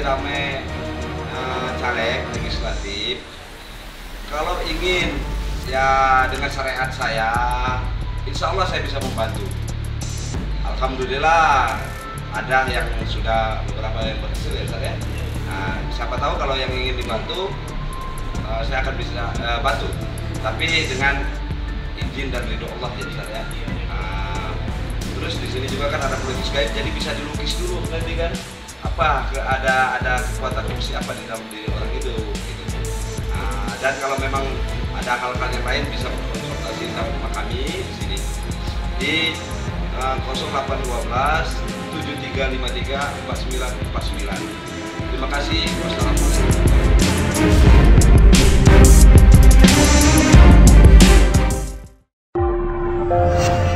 lagi rame caleg legislatif. Kalau ingin ya dengan syariat saya, insya Allah saya bisa membantu. Alhamdulillah ada yang sudah beberapa yang berhasil ya Ustaz ya. Nah, siapa tahu kalau yang ingin dibantu, saya akan bisa bantu. Tapi dengan izin dan ridho Allah ya Ustaz ya. Terus di sini juga kan ada pelukis gaib, jadi bisa dilukis dulu nanti kan apa ada kekuatan fungsi apa di dalam diri orang itu gitu. Dan kalau memang ada hal-hal yang lain bisa berkonsultasi sama kami di sini di 0812 7353 4949. Terima kasih. Wassalamualaikum.